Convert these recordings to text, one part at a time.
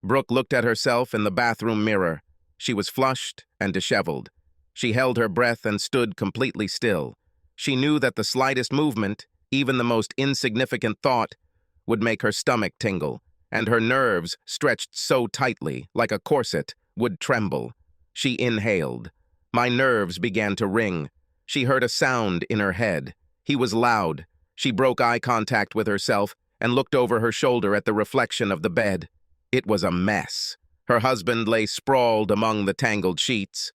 Brooke looked at herself in the bathroom mirror. She was flushed and disheveled. She held her breath and stood completely still. She knew that the slightest movement, even the most insignificant thought, would make her stomach tingle, and her nerves, stretched so tightly, like a corset, would tremble. She inhaled. My nerves began to ring. She heard a sound in her head. He was loud. She broke eye contact with herself and looked over her shoulder at the reflection of the bed. It was a mess. Her husband lay sprawled among the tangled sheets.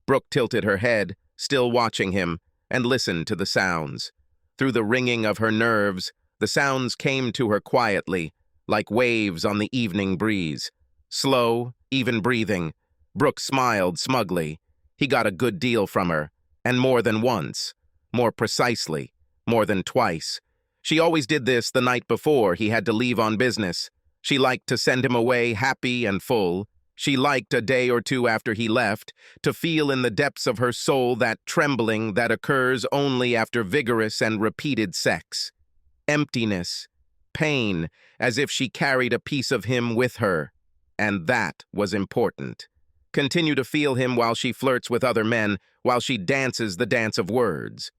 Brooke tilted her head, still watching him, and listened to the sounds. Through the ringing of her nerves, the sounds came to her quietly, like waves on the evening breeze. Slow, even breathing. Brooke smiled smugly. He got a good deal from her, and more than once. More precisely, more than twice. She always did this the night before he had to leave on business. She liked to send him away happy and full. She liked, a day or two after he left, to feel in the depths of her soul that trembling that occurs only after vigorous and repeated sex. Emptiness, pain, as if she carried a piece of him with her. And that was important. Continue to feel him while she flirts with other men, while she dances the dance of words.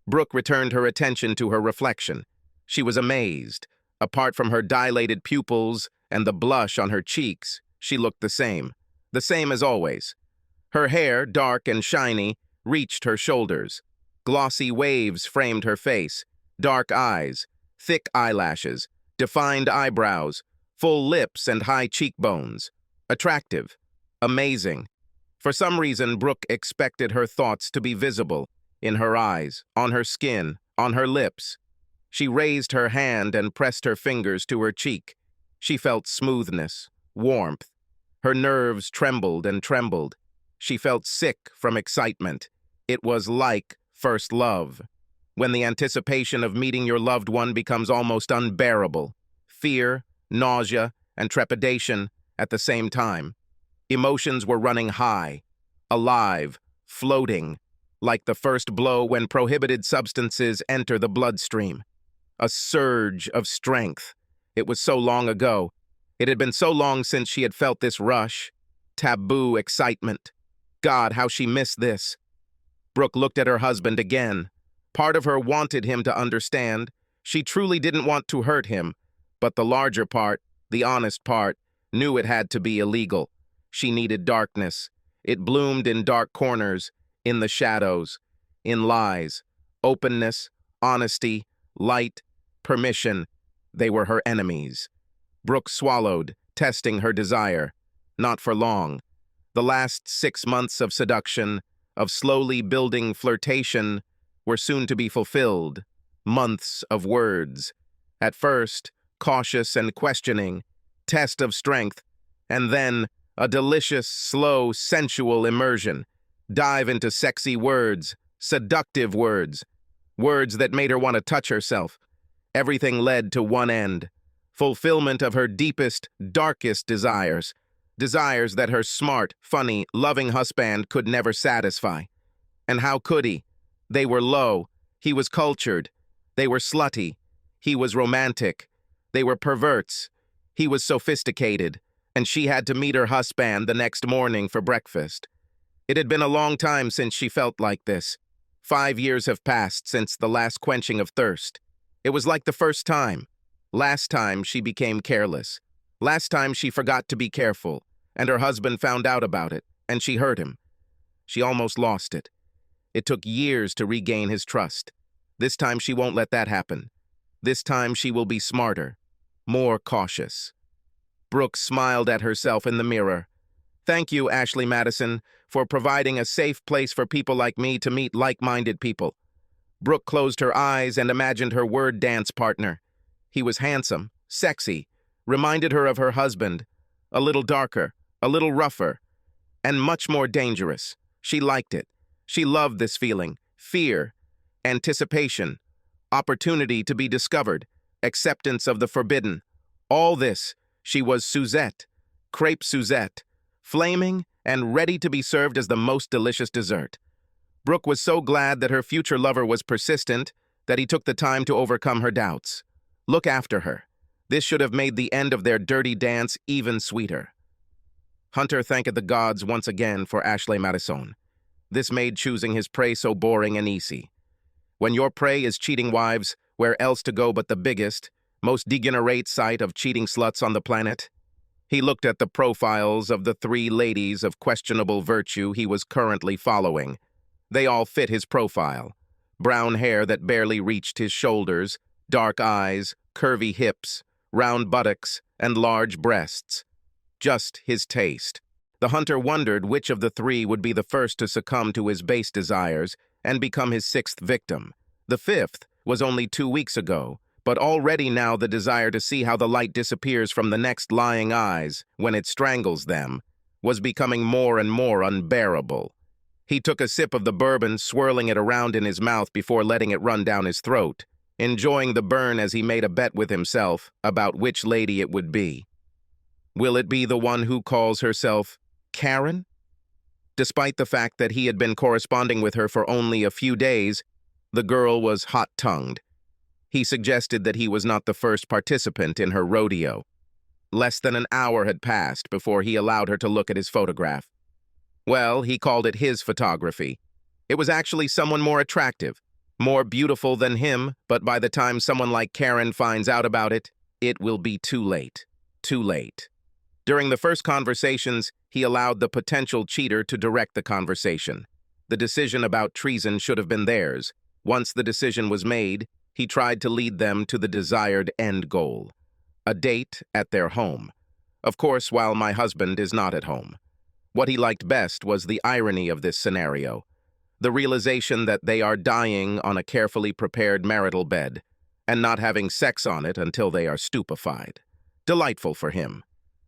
Brooke returned her attention to her reflection. She was amazed. Apart from her dilated pupils and the blush on her cheeks, she looked the same as always. Her hair, dark and shiny, reached her shoulders. Glossy waves framed her face, dark eyes, thick eyelashes, defined eyebrows, full lips and high cheekbones. Attractive, amazing. For some reason, Brooke expected her thoughts to be visible, in her eyes, on her skin, on her lips. She raised her hand and pressed her fingers to her cheek. She felt smoothness, warmth. Her nerves trembled and trembled. She felt sick from excitement. It was like first love, when the anticipation of meeting your loved one becomes almost unbearable. Fear, nausea, and trepidation at the same time. Emotions were running high, alive, floating, like the first blow when prohibited substances enter the bloodstream. A surge of strength. It was so long ago. It had been so long since she had felt this rush. Taboo excitement. God, how she missed this. Brooke looked at her husband again. Part of her wanted him to understand. She truly didn't want to hurt him. But the larger part, the honest part, knew it had to be illegal. She needed darkness. It bloomed in dark corners, in the shadows, in lies, openness, honesty, light, permission. They were her enemies. Brooke swallowed, testing her desire. Not for long. The last 6 months of seduction, of slowly building flirtation, were soon to be fulfilled. Months of words. At first, cautious and questioning, test of strength, and then a delicious, slow, sensual immersion. Dive into sexy words, seductive words, words that made her want to touch herself. Everything led to one end. Fulfillment of her deepest, darkest desires. Desires that her smart, funny, loving husband could never satisfy. And how could he? They were low. He was cultured. They were slutty. He was romantic. They were perverts. He was sophisticated. And she had to meet her husband the next morning for breakfast. It had been a long time since she felt like this. 5 years have passed since the last quenching of thirst. It was like the first time. Last time she became careless. Last time she forgot to be careful, and her husband found out about it, and she hurt him. She almost lost it. It took years to regain his trust. This time she won't let that happen. This time she will be smarter, more cautious. Brooke smiled at herself in the mirror. Thank you, Ashley Madison, for providing a safe place for people like me to meet like-minded people. Brooke closed her eyes and imagined her word dance partner. He was handsome, sexy, reminded her of her husband, a little darker, a little rougher, and much more dangerous. She liked it. She loved this feeling, fear, anticipation, opportunity to be discovered, acceptance of the forbidden. All this, she was Suzette, crepe Suzette, flaming and ready to be served as the most delicious dessert. Brooke was so glad that her future lover was persistent that he took the time to overcome her doubts. Look after her. This should have made the end of their dirty dance even sweeter. Hunter thanked the gods once again for Ashley Madison. This made choosing his prey so boring and easy. When your prey is cheating wives, where else to go but the biggest, most degenerate site of cheating sluts on the planet? He looked at the profiles of the 3 ladies of questionable virtue he was currently following. They all fit his profile. Brown hair that barely reached his shoulders, dark eyes, curvy hips, round buttocks, and large breasts. Just his taste. The hunter wondered which of the 3 would be the first to succumb to his base desires and become his 6th victim. The 5th was only 2 weeks ago, but already now the desire to see how the light disappears from the next lying eyes when it strangles them was becoming more and more unbearable. He took a sip of the bourbon, swirling it around in his mouth before letting it run down his throat, enjoying the burn as he made a bet with himself about which lady it would be. Will it be the one who calls herself Karen? Despite the fact that he had been corresponding with her for only a few days, the girl was hot-tongued. He suggested that he was not the first participant in her rodeo. Less than an hour had passed before he allowed her to look at his photograph. Well, he called it his photography. It was actually someone more attractive, more beautiful than him, but by the time someone like Karen finds out about it, it will be too late. Too late. During the first conversations, he allowed the potential cheater to direct the conversation. The decision about treason should have been theirs. Once the decision was made, he tried to lead them to the desired end goal. A date at their home. Of course, while my husband is not at home. What he liked best was the irony of this scenario. The realization that they are dying on a carefully prepared marital bed, and not having sex on it until they are stupefied. Delightful for him.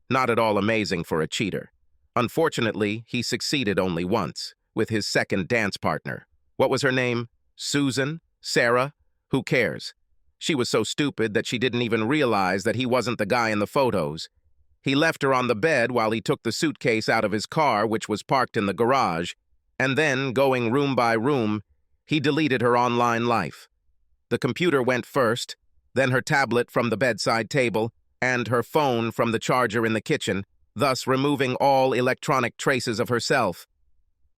Not at all amazing for a cheater. Unfortunately, he succeeded only once, with his second dance partner. What was her name? Susan? Sarah? Who cares? She was so stupid that she didn't even realize that he wasn't the guy in the photos. He left her on the bed while he took the suitcase out of his car, which was parked in the garage, and then, going room by room, he deleted her online life. The computer went first, then her tablet from the bedside table, and her phone from the charger in the kitchen, thus removing all electronic traces of herself.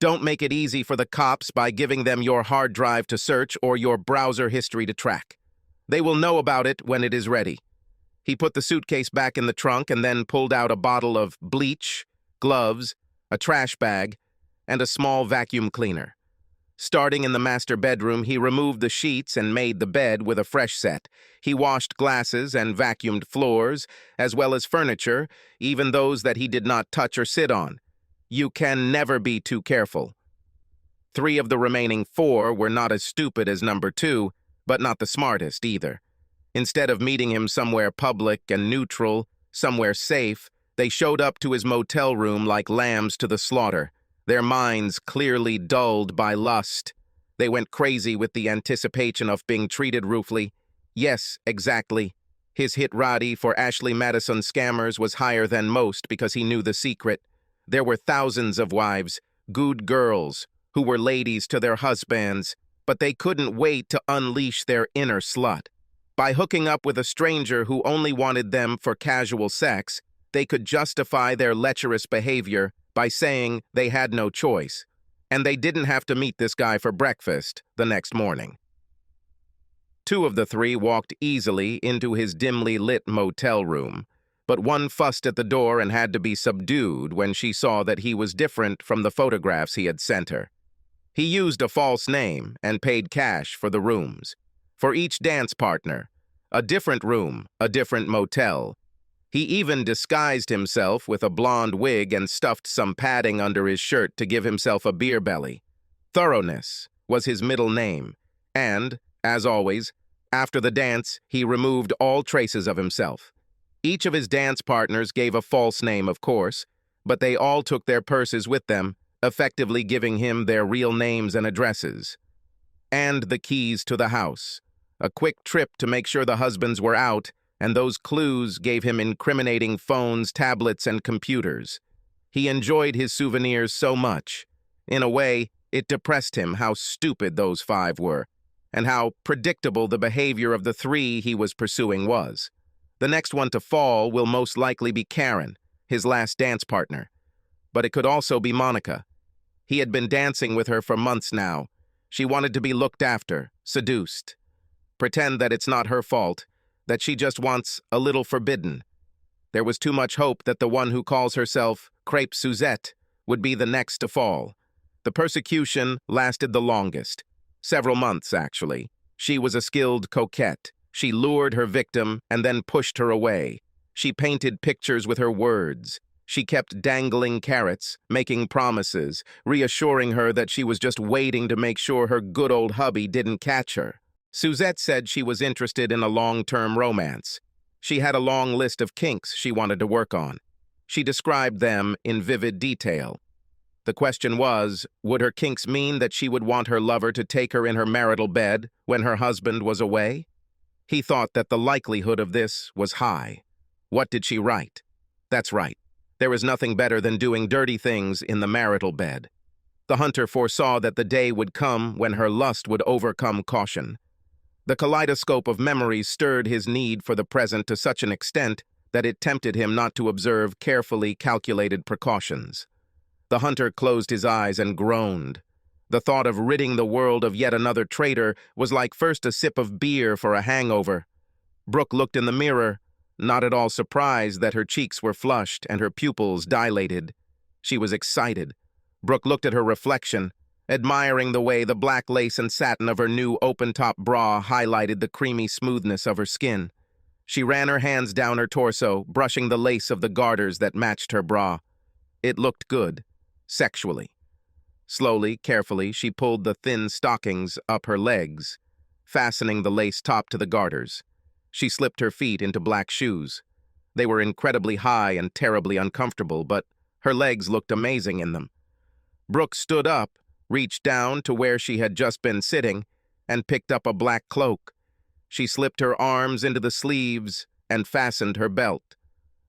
Don't make it easy for the cops by giving them your hard drive to search or your browser history to track. They will know about it when it is ready. He put the suitcase back in the trunk and then pulled out a bottle of bleach, gloves, a trash bag, and a small vacuum cleaner. Starting in the master bedroom, he removed the sheets and made the bed with a fresh set. He washed glasses and vacuumed floors, as well as furniture, even those that he did not touch or sit on. You can never be too careful. 3 of the remaining 4 were not as stupid as number 2, but not the smartest either. Instead of meeting him somewhere public and neutral, somewhere safe, they showed up to his motel room like lambs to the slaughter, their minds clearly dulled by lust. They went crazy with the anticipation of being treated ruthlessly. Yes, exactly. His hit rate for Ashley Madison scammers was higher than most because he knew the secret. There were thousands of wives, good girls, who were ladies to their husbands, but they couldn't wait to unleash their inner slut. By hooking up with a stranger who only wanted them for casual sex, they could justify their lecherous behavior by saying they had no choice, and they didn't have to meet this guy for breakfast the next morning. 2 of the 3 walked easily into his dimly lit motel room, but one fussed at the door and had to be subdued when she saw that he was different from the photographs he had sent her. He used a false name and paid cash for the rooms. For each dance partner, a different room, a different motel. He even disguised himself with a blonde wig and stuffed some padding under his shirt to give himself a beer belly. Thoroughness was his middle name, and, as always, after the dance, he removed all traces of himself. Each of his dance partners gave a false name, of course, but they all took their purses with them, effectively giving him their real names and addresses. And the keys to the house. A quick trip to make sure the husbands were out, and those clues gave him incriminating phones, tablets, and computers. He enjoyed his souvenirs so much. In a way, it depressed him how stupid those 5 were, and how predictable the behavior of the 3 he was pursuing was. The next one to fall will most likely be Karen, his last dance partner. But it could also be Monica. He had been dancing with her for months now. She wanted to be looked after, seduced. Pretend that it's not her fault, that she just wants a little forbidden. There was too much hope that the one who calls herself Crepe Suzette would be the next to fall. The persecution lasted the longest. Several months, actually. She was a skilled coquette. She lured her victim and then pushed her away. She painted pictures with her words. She kept dangling carrots, making promises, reassuring her that she was just waiting to make sure her good old hubby didn't catch her. Suzette said she was interested in a long-term romance. She had a long list of kinks she wanted to work on. She described them in vivid detail. The question was, would her kinks mean that she would want her lover to take her in her marital bed when her husband was away? He thought that the likelihood of this was high. What did she write? That's right. There is nothing better than doing dirty things in the marital bed. The hunter foresaw that the day would come when her lust would overcome caution. The kaleidoscope of memories stirred his need for the present to such an extent that it tempted him not to observe carefully calculated precautions. The hunter closed his eyes and groaned. The thought of ridding the world of yet another traitor was like first a sip of beer for a hangover. Brooke looked in the mirror, not at all surprised that her cheeks were flushed and her pupils dilated. She was excited. Brooke looked at her reflection, admiring the way the black lace and satin of her new open-top bra highlighted the creamy smoothness of her skin. She ran her hands down her torso, brushing the lace of the garters that matched her bra. It looked good, sexually. Slowly, carefully, she pulled the thin stockings up her legs, fastening the lace top to the garters. She slipped her feet into black shoes. They were incredibly high and terribly uncomfortable, but her legs looked amazing in them. Brooke stood up, reached down to where she had just been sitting, and picked up a black cloak. She slipped her arms into the sleeves and fastened her belt.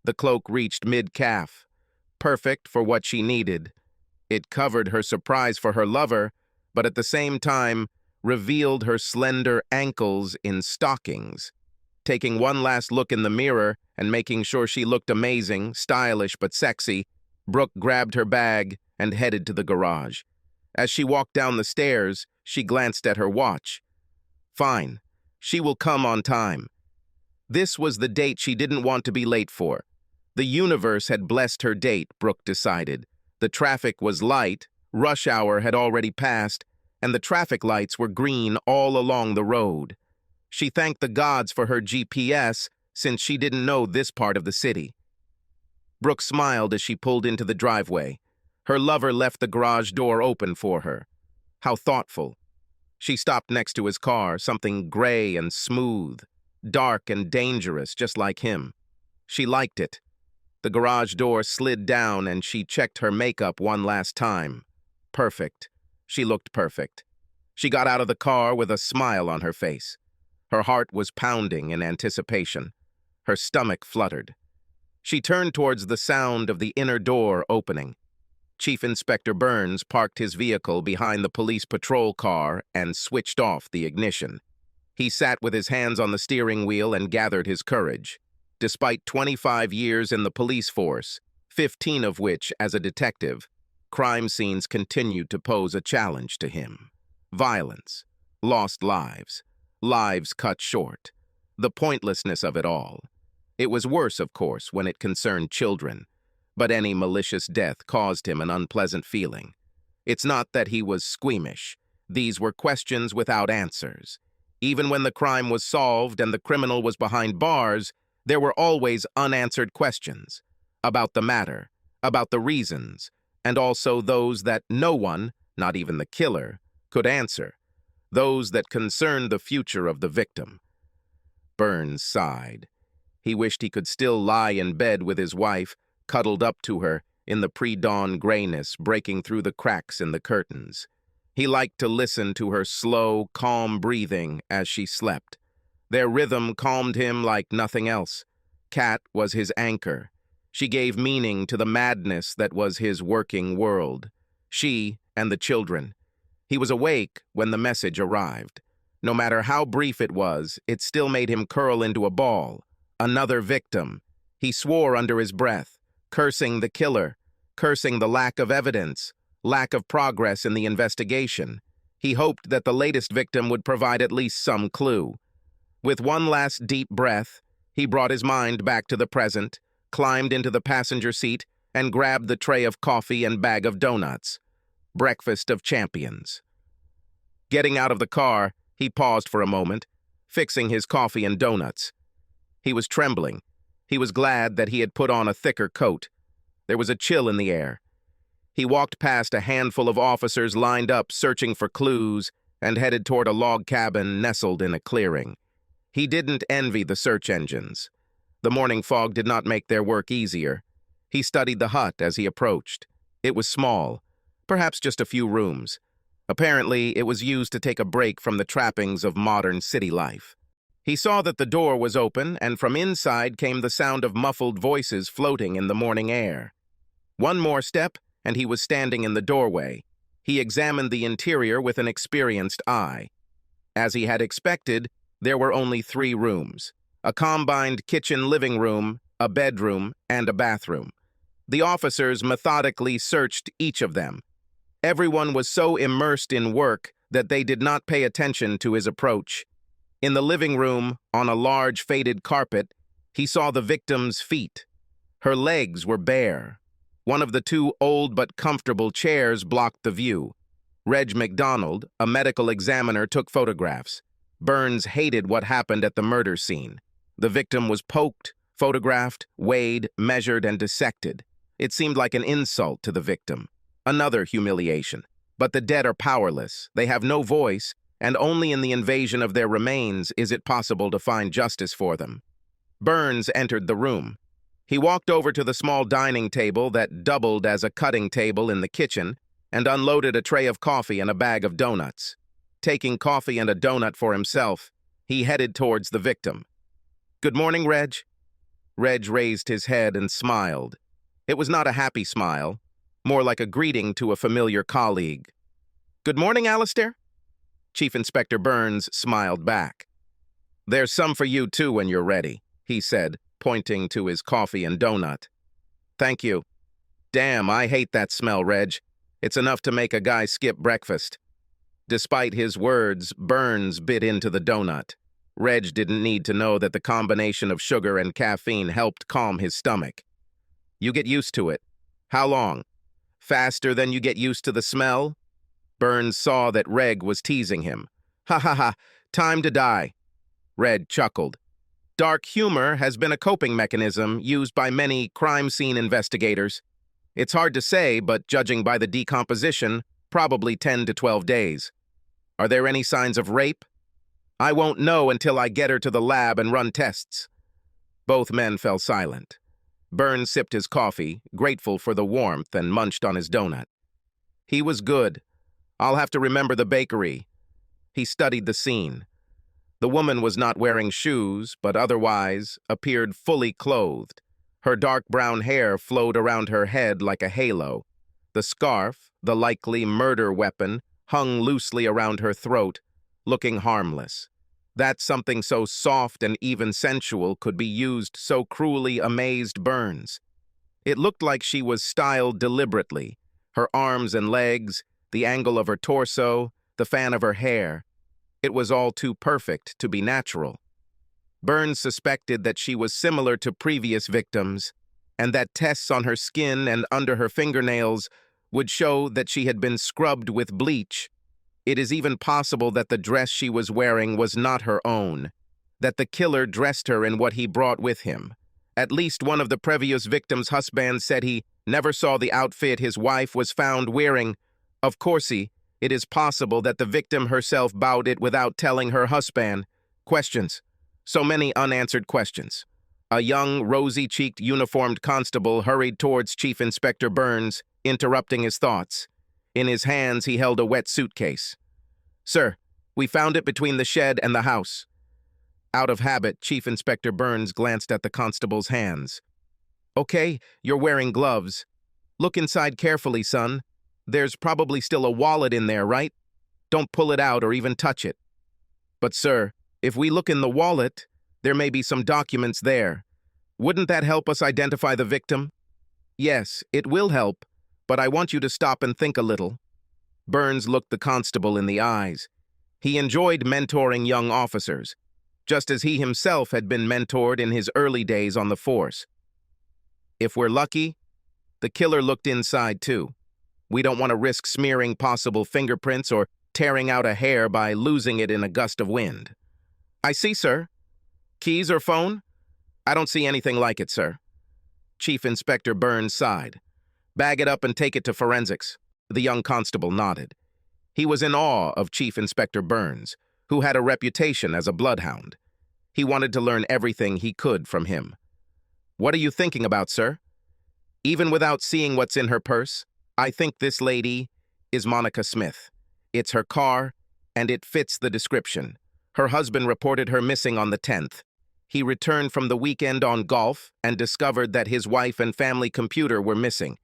The cloak reached mid-calf, perfect for what she needed. It covered her surprise for her lover, but at the same time revealed her slender ankles in stockings. Taking one last look in the mirror and making sure she looked amazing, stylish but sexy, Brooke grabbed her bag and headed to the garage. As she walked down the stairs, she glanced at her watch. Fine. She will come on time. This was the date she didn't want to be late for. The universe had blessed her date, Brooke decided. The traffic was light, rush hour had already passed, and the traffic lights were green all along the road. She thanked the gods for her GPS, since she didn't know this part of the city. Brooke smiled as she pulled into the driveway. Her lover left the garage door open for her. How thoughtful. She stopped next to his car, something gray and smooth, dark and dangerous, just like him. She liked it. The garage door slid down and she checked her makeup one last time. Perfect. She looked perfect. She got out of the car with a smile on her face. Her heart was pounding in anticipation. Her stomach fluttered. She turned towards the sound of the inner door opening. Chief Inspector Burns parked his vehicle behind the police patrol car and switched off the ignition. He sat with his hands on the steering wheel and gathered his courage. Despite 25 years in the police force, 15 of which as a detective, crime scenes continued to pose a challenge to him. Violence, lost lives, lives cut short, the pointlessness of it all. It was worse, of course, when it concerned children, but any malicious death caused him an unpleasant feeling. It's not that he was squeamish. These were questions without answers. Even when the crime was solved and the criminal was behind bars, there were always unanswered questions about the matter, about the reasons, and also those that no one, not even the killer, could answer, those that concerned the future of the victim. Burns sighed. He wished he could still lie in bed with his wife, cuddled up to her in the pre-dawn grayness breaking through the cracks in the curtains. He liked to listen to her slow, calm breathing as she slept. Their rhythm calmed him like nothing else. Kat was his anchor. She gave meaning to the madness that was his working world. She and the children. He was awake when the message arrived. No matter how brief it was, it still made him curl into a ball. Another victim. He swore under his breath, cursing the killer, cursing the lack of evidence, lack of progress in the investigation. He hoped that the latest victim would provide at least some clue. With one last deep breath, he brought his mind back to the present, climbed into the passenger seat, and grabbed the tray of coffee and bag of donuts. Breakfast of champions. Getting out of the car, he paused for a moment, fixing his coffee and donuts. He was trembling. He was glad that he had put on a thicker coat. There was a chill in the air. He walked past a handful of officers lined up searching for clues and headed toward a log cabin nestled in a clearing. He didn't envy the search engines. The morning fog did not make their work easier. He studied the hut as he approached. It was small, perhaps just a few rooms. Apparently, it was used to take a break from the trappings of modern city life. He saw that the door was open, and from inside came the sound of muffled voices floating in the morning air. One more step, and he was standing in the doorway. He examined the interior with an experienced eye. As he had expected, there were only 3 rooms: a combined kitchen-living room, a bedroom, and a bathroom. The officers methodically searched each of them. Everyone was so immersed in work that they did not pay attention to his approach. In the living room, on a large faded carpet, he saw the victim's feet. Her legs were bare. One of the 2 old but comfortable chairs blocked the view. Reg McDonald, a medical examiner, took photographs. Burns hated what happened at the murder scene. The victim was poked, photographed, weighed, measured, and dissected. It seemed like an insult to the victim. Another humiliation. But the dead are powerless. They have no voice, and only in the invasion of their remains is it possible to find justice for them. Burns entered the room. He walked over to the small dining table that doubled as a cutting table in the kitchen and unloaded a tray of coffee and a bag of donuts. Taking coffee and a donut for himself, he headed towards the victim. "Good morning, Reg." Reg raised his head and smiled. It was not a happy smile, more like a greeting to a familiar colleague. "Good morning, Alistair." Chief Inspector Burns smiled back. "There's some for you too when you're ready," he said, pointing to his coffee and donut. "Thank you." "Damn, I hate that smell, Reg. It's enough to make a guy skip breakfast." Despite his words, Burns bit into the donut. Reg didn't need to know that the combination of sugar and caffeine helped calm his stomach. "You get used to it." "How long?" "Faster than you get used to the smell?" Burns saw that Reg was teasing him. "Ha ha ha, time to die." Reg chuckled. Dark humor has been a coping mechanism used by many crime scene investigators. It's hard to say, but judging by the decomposition, probably 10 to 12 days. "Are there any signs of rape?" "I won't know until I get her to the lab and run tests." Both men fell silent. Burns sipped his coffee, grateful for the warmth, and munched on his donut. "He was good. I'll have to remember the bakery." He studied the scene. The woman was not wearing shoes, but otherwise appeared fully clothed. Her dark brown hair flowed around her head like a halo. The scarf, the likely murder weapon, hung loosely around her throat, looking harmless. That something so soft and even sensual could be used so cruelly amazed Burns. It looked like she was styled deliberately. Her arms and legs, the angle of her torso, the fan of her hair. It was all too perfect to be natural. Burns suspected that she was similar to previous victims, and that tests on her skin and under her fingernails would show that she had been scrubbed with bleach. It is even possible that the dress she was wearing was not her own, that the killer dressed her in what he brought with him. At least one of the previous victim's husbands said he never saw the outfit his wife was found wearing. Of course, it is possible that the victim herself bought it without telling her husband. Questions. So many unanswered questions. A young, rosy-cheeked, uniformed constable hurried towards Chief Inspector Burns, interrupting his thoughts. In his hands, he held a wet suitcase. "Sir, we found it between the shed and the house." Out of habit, Chief Inspector Burns glanced at the constable's hands. "Okay, you're wearing gloves. Look inside carefully, son. There's probably still a wallet in there, right? Don't pull it out or even touch it." "But, sir, if we look in the wallet, There may be some documents there. Wouldn't that help us identify the victim? Yes, it will help, but I want you to stop and think a little. Burns looked the constable in the eyes. He enjoyed mentoring young officers, just as he himself had been mentored in his early days on the force. If we're lucky, the killer looked inside too. We don't want to risk smearing possible fingerprints or tearing out a hair by losing it in a gust of wind. I see, sir. Keys or phone? I don't see anything like it, sir. Chief Inspector Burns sighed. Bag it up and take it to forensics. The young constable nodded. He was in awe of Chief Inspector Burns, who had a reputation as a bloodhound. He wanted to learn everything he could from him. What are you thinking about, sir? Even without seeing what's in her purse, I think this lady is Monica Smith. It's her car, and it fits the description. Her husband reported her missing on the 10th. He returned from the weekend on golf and discovered that his wife and family computer were missing.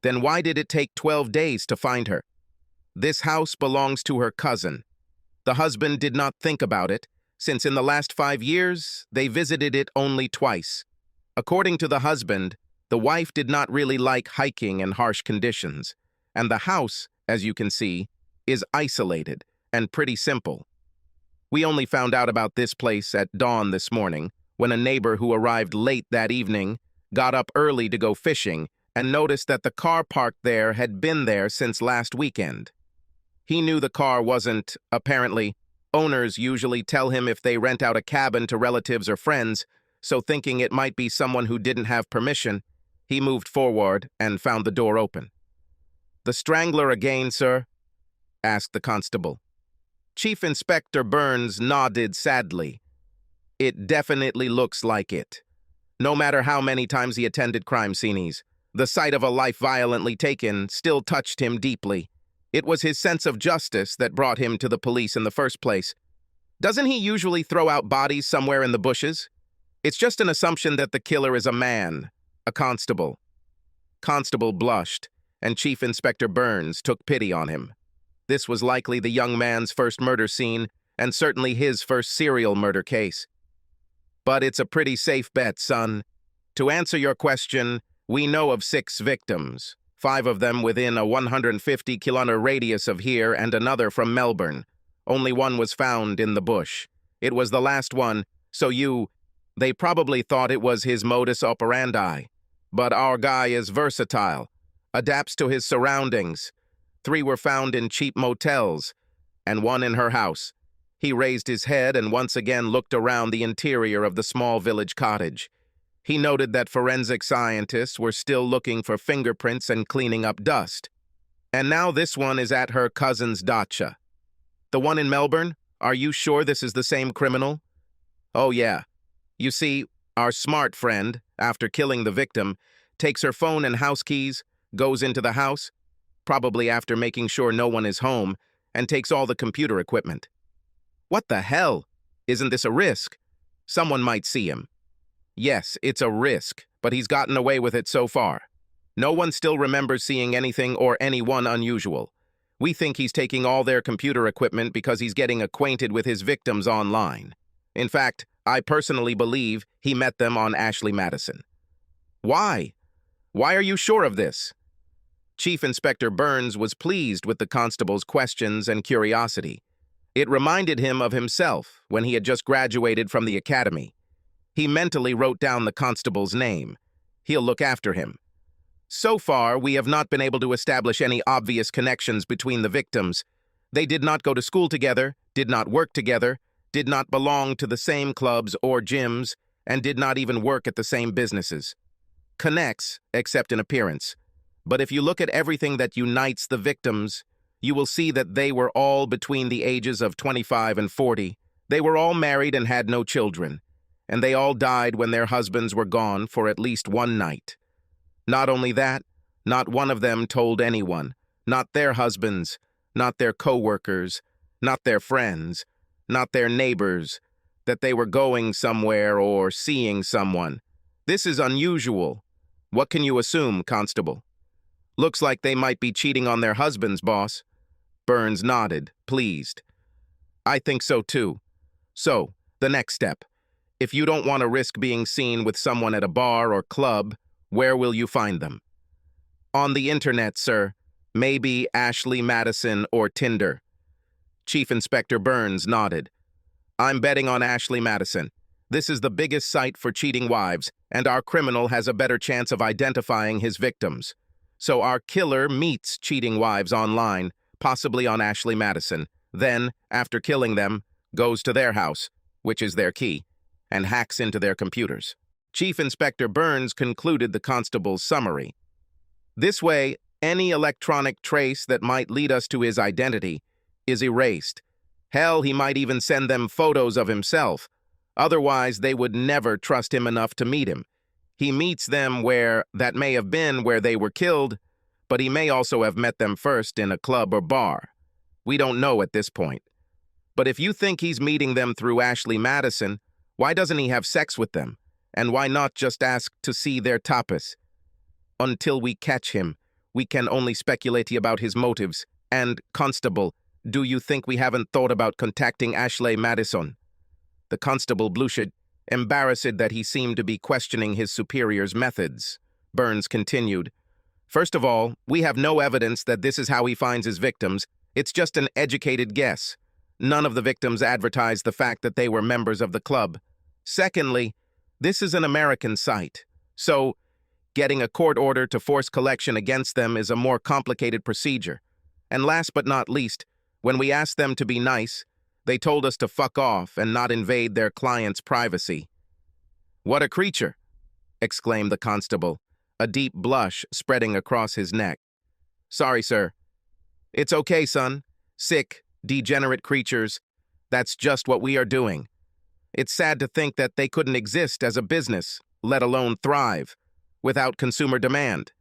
Then why did it take 12 days to find her? This house belongs to her cousin. The husband did not think about it, since in the last 5 years, they visited it only twice. According to the husband, the wife did not really like hiking in harsh conditions, and the house, as you can see, is isolated and pretty simple. We only found out about this place at dawn this morning, when a neighbor who arrived late that evening got up early to go fishing and noticed that the car parked there had been there since last weekend. He knew the car wasn't, apparently. Owners usually tell him if they rent out a cabin to relatives or friends, so thinking it might be someone who didn't have permission, he moved forward and found the door open. The strangler again, sir? Asked the constable. Chief Inspector Burns nodded sadly. It definitely looks like it. No matter how many times he attended crime scenes, the sight of a life violently taken still touched him deeply. It was his sense of justice that brought him to the police in the first place. Doesn't he usually throw out bodies somewhere in the bushes? It's just an assumption that the killer is a man, a constable. Constable blushed, and Chief Inspector Burns took pity on him. This was likely the young man's first murder scene, and certainly his first serial murder case. But it's a pretty safe bet, son. To answer your question, we know of 6 victims. 5 of them within a 150-kilometer radius of here and another from Melbourne. Only one was found in the bush. It was the last one, so they probably thought it was his modus operandi. But our guy is versatile, adapts to his surroundings. 3 were found in cheap motels, and 1 in her house. He raised his head and once again looked around the interior of the small village cottage. He noted that forensic scientists were still looking for fingerprints and cleaning up dust. And now this one is at her cousin's dacha. The one in Melbourne? Are you sure this is the same criminal? Oh, yeah. You see, our smart friend, after killing the victim, takes her phone and house keys, goes into the house, probably after making sure no one is home, and takes all the computer equipment. What the hell? Isn't this a risk? Someone might see him. Yes, it's a risk, but he's gotten away with it so far. No one still remembers seeing anything or anyone unusual. We think he's taking all their computer equipment because he's getting acquainted with his victims online. In fact, I personally believe he met them on Ashley Madison. Why? Why are you sure of this? Chief Inspector Burns was pleased with the constable's questions and curiosity. It reminded him of himself when he had just graduated from the academy. He mentally wrote down the constable's name. He'll look after him. So far, we have not been able to establish any obvious connections between the victims. They did not go to school together, did not work together, did not belong to the same clubs or gyms, and did not even work at the same businesses. Connects, except in appearance. But if you look at everything that unites the victims, you will see that they were all between the ages of 25 and 40. They were all married and had no children. And they all died when their husbands were gone for at least one night. Not only that, not one of them told anyone, not their husbands, not their co-workers, not their friends, not their neighbors, that they were going somewhere or seeing someone. This is unusual. What can you assume, Constable? Looks like they might be cheating on their husbands, boss. Burns nodded, pleased. I think so too. So, the next step. If you don't want to risk being seen with someone at a bar or club, where will you find them? On the internet, sir. Maybe Ashley Madison or Tinder. Chief Inspector Burns nodded. I'm betting on Ashley Madison. This is the biggest site for cheating wives, and our criminal has a better chance of identifying his victims. So our killer meets cheating wives online, possibly on Ashley Madison, then, after killing them, goes to their house, which is their key, and hacks into their computers. Chief Inspector Burns concluded the constable's summary. This way, any electronic trace that might lead us to his identity is erased. Hell, he might even send them photos of himself. Otherwise, they would never trust him enough to meet him. He meets them where that may have been where they were killed, but he may also have met them first in a club or bar. We don't know at this point. But if you think he's meeting them through Ashley Madison, why doesn't he have sex with them? And why not just ask to see their tapas? Until we catch him, we can only speculate about his motives. And, Constable, do you think we haven't thought about contacting Ashley Madison? The constable blushed, embarrassed that he seemed to be questioning his superior's methods. Burns continued, First of all, we have no evidence that this is how he finds his victims. It's just an educated guess. None of the victims advertised the fact that they were members of the club. Secondly, this is an American site, so getting a court order to force collection against them is a more complicated procedure. And last but not least, when we asked them to be nice, they told us to fuck off and not invade their client's privacy. What a creature! Exclaimed the constable, a deep blush spreading across his neck. Sorry, sir. It's okay, son. Sick, degenerate creatures. That's just what we are doing. It's sad to think that they couldn't exist as a business, let alone thrive, without consumer demand.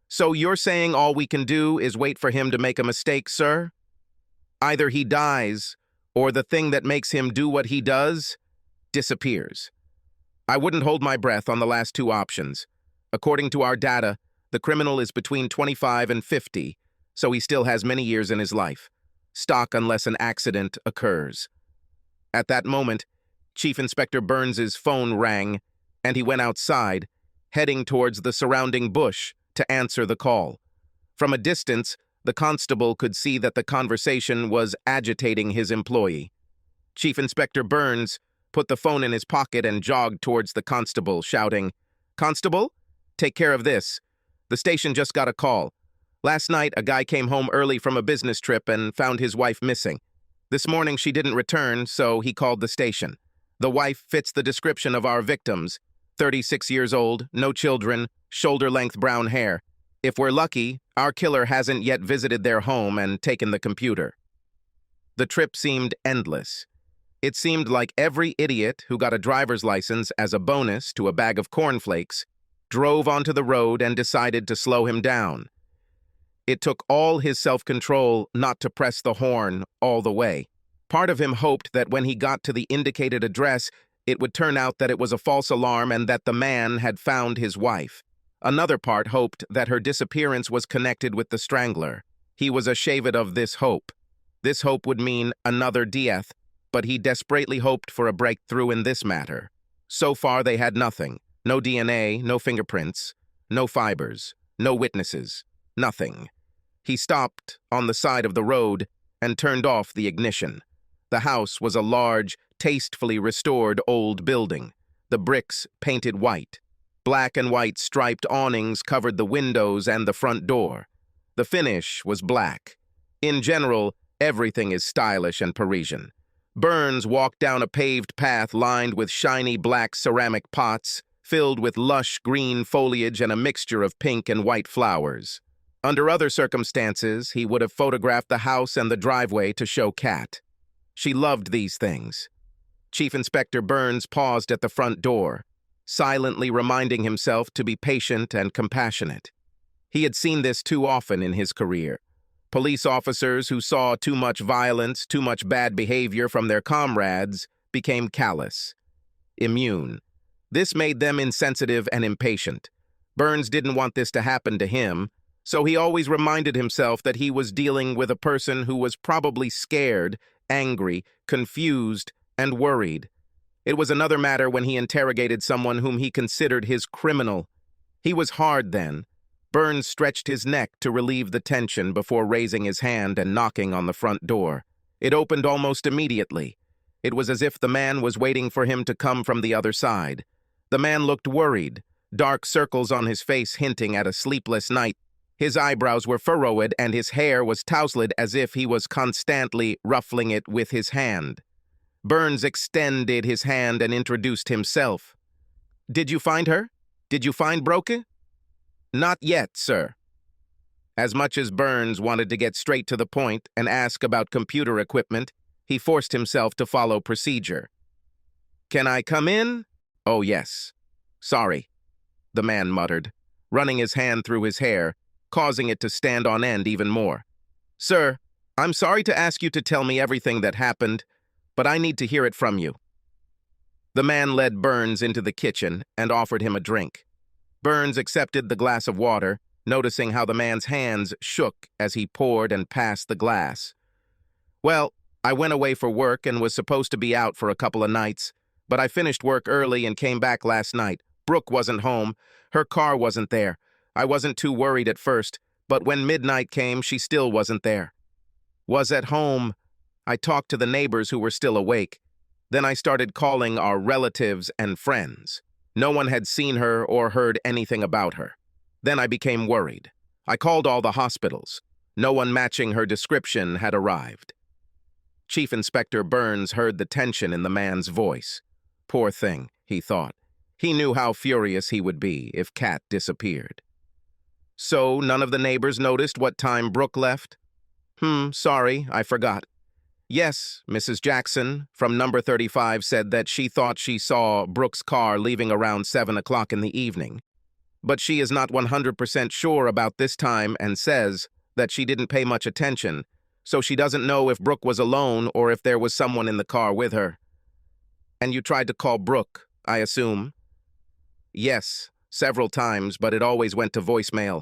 So you're saying all we can do is wait for him to make a mistake, sir? Either he dies, or the thing that makes him do what he does disappears. I wouldn't hold my breath on the last two options. According to our data, the criminal is between 25 and 50, so he still has many years in his life. Stock unless an accident occurs. At that moment, Chief Inspector Burns's phone rang, and he went outside, heading towards the surrounding bush to answer the call. From a distance, the constable could see that the conversation was agitating his employee. Chief Inspector Burns put the phone in his pocket and jogged towards the constable, shouting, "Constable, take care of this. The station just got a call. Last night, a guy came home early from a business trip and found his wife missing. This morning, she didn't return, so he called the station. The wife fits the description of our victims. 36 years old, no children, shoulder-length brown hair. If we're lucky, our killer hasn't yet visited their home and taken the computer." The trip seemed endless. It seemed like every idiot who got a driver's license as a bonus to a bag of cornflakes drove onto the road and decided to slow him down. It took all his self-control not to press the horn all the way. Part of him hoped that when he got to the indicated address, it would turn out that it was a false alarm and that the man had found his wife. Another part hoped that her disappearance was connected with the strangler. He was ashamed of this hope. This hope would mean another death, but he desperately hoped for a breakthrough in this matter. So far, they had nothing. No DNA, no fingerprints, no fibers, no witnesses, nothing. He stopped on the side of the road and turned off the ignition. The house was a large, tastefully restored old building, the bricks painted white. Black and white striped awnings covered the windows and the front door. The finish was black. In general, everything is stylish and Parisian. Burns walked down a paved path lined with shiny black ceramic pots, filled with lush green foliage and a mixture of pink and white flowers. Under other circumstances, he would have photographed the house and the driveway to show Kat. She loved these things. Chief Inspector Burns paused at the front door, silently reminding himself to be patient and compassionate. He had seen this too often in his career. Police officers who saw too much violence, too much bad behavior from their comrades became callous, immune. This made them insensitive and impatient. Burns didn't want this to happen to him, so he always reminded himself that he was dealing with a person who was probably scared, angry, confused, and worried. It was another matter when he interrogated someone whom he considered his criminal. He was hard then. Burns stretched his neck to relieve the tension before raising his hand and knocking on the front door. It opened almost immediately. It was as if the man was waiting for him to come from the other side. The man looked worried, dark circles on his face hinting at a sleepless night. His eyebrows were furrowed and his hair was tousled as if he was constantly ruffling it with his hand. Burns extended his hand and introduced himself. "Did you find her? Did you find Broke?" "Not yet, sir." As much as Burns wanted to get straight to the point and ask about computer equipment, he forced himself to follow procedure. "Can I come in?" "Oh, yes." "Sorry," the man muttered, running his hand through his hair, causing it to stand on end even more. "Sir, I'm sorry to ask you to tell me everything that happened, but I need to hear it from you." The man led Burns into the kitchen and offered him a drink. Burns accepted the glass of water, noticing how the man's hands shook as he poured and passed the glass. "Well, I went away for work and was supposed to be out for a couple of nights, but I finished work early and came back last night. Brooke wasn't home. Her car wasn't there. I wasn't too worried at first, but when midnight came, she still wasn't there. Was at home. I talked to the neighbors who were still awake. Then I started calling our relatives and friends. No one had seen her or heard anything about her. Then I became worried. I called all the hospitals. No one matching her description had arrived." Chief Inspector Burns heard the tension in the man's voice. Poor thing, he thought. He knew how furious he would be if Kat disappeared. "So none of the neighbors noticed what time Brooke left?" Sorry, I forgot." "Yes, Mrs. Jackson from number 35 said that she thought she saw Brooke's car leaving around 7 o'clock in the evening. But she is not 100% sure about this time and says that she didn't pay much attention, so she doesn't know if Brooke was alone or if there was someone in the car with her." "And you tried to call Brooke, I assume?" "Yes, several times, but it always went to voicemail.